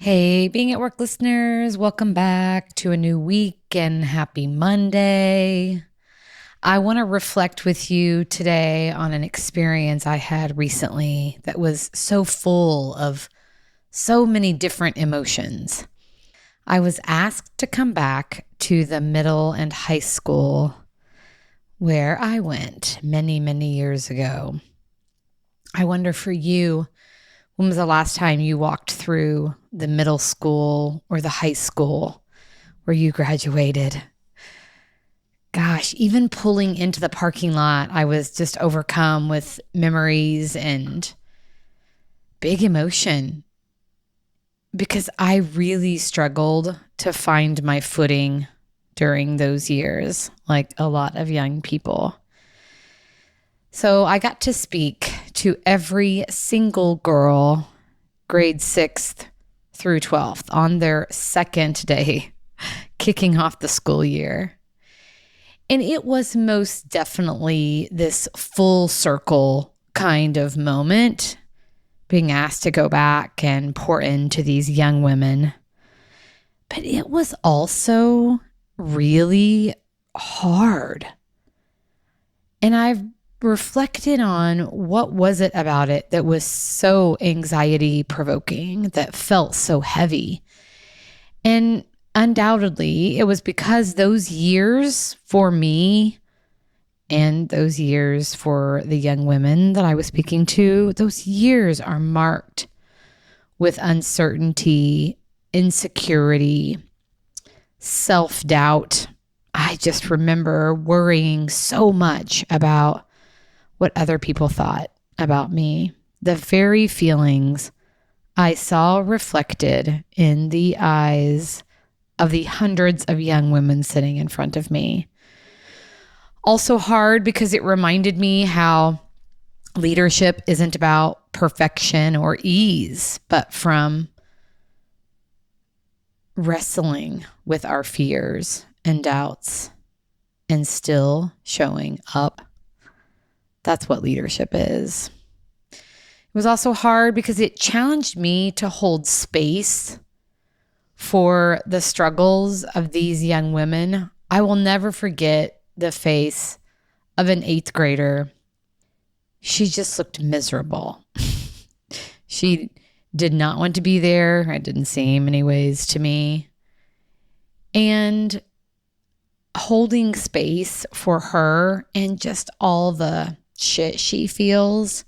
Hey, Being at Work listeners, welcome back to a new week and happy Monday. I want to reflect with you today on an experience I had recently that was so full of so many different emotions. I was asked to come back to the middle and high school where I went many, many years ago. I wonder for you, when was the last time you walked through the middle school or the high school where you graduated? Gosh, even pulling into the parking lot, I was just overcome with memories and big emotion because I really struggled to find my footing during those years, like a lot of young people. So I got to speak to every single girl, grade 6th through 12th, on their second day kicking off the school year. And it was most definitely this full circle kind of moment, being asked to go back and pour into these young women. But it was also really hard. And I've reflected on what was it about it that was so anxiety provoking, that felt so heavy. And undoubtedly, it was because those years for me and those years for the young women that I was speaking to, those years are marked with uncertainty, insecurity, self-doubt. I just remember worrying so much about what other people thought about me. The very feelings I saw reflected in the eyes of the hundreds of young women sitting in front of me. Also hard because it reminded me how leadership isn't about perfection or ease, but from wrestling with our fears and doubts and still showing up. That's what leadership is. It was also hard because it challenged me to hold space for the struggles of these young women. I will never forget the face of an 8th grader. She just looked miserable. She did not want to be there. It didn't seem anyways to me. And holding space for her and just all the shit she feels,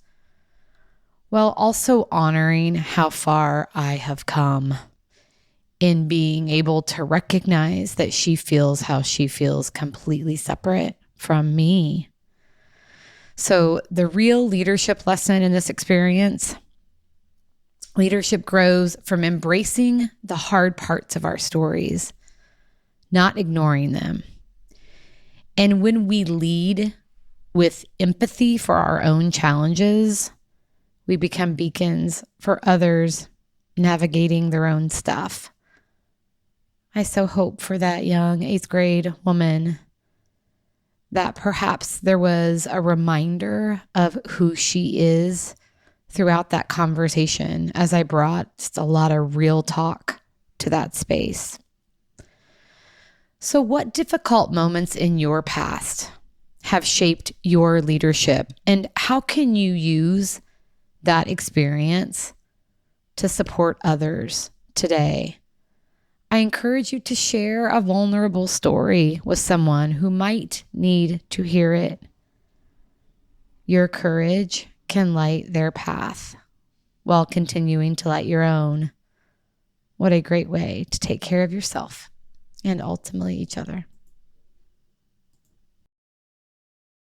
while also honoring how far I have come in being able to recognize that she feels how she feels completely separate from me. So the real leadership lesson in this experience, leadership grows from embracing the hard parts of our stories, not ignoring them. And when we lead with empathy for our own challenges, we become beacons for others navigating their own stuff. I so hope for that young 8th grade woman that perhaps there was a reminder of who she is throughout that conversation as I brought just a lot of real talk to that space. So what difficult moments in your past have shaped your leadership, and how can you use that experience to support others today? I encourage you to share a vulnerable story with someone who might need to hear it. Your courage can light their path while continuing to light your own. What a great way to take care of yourself and ultimately each other.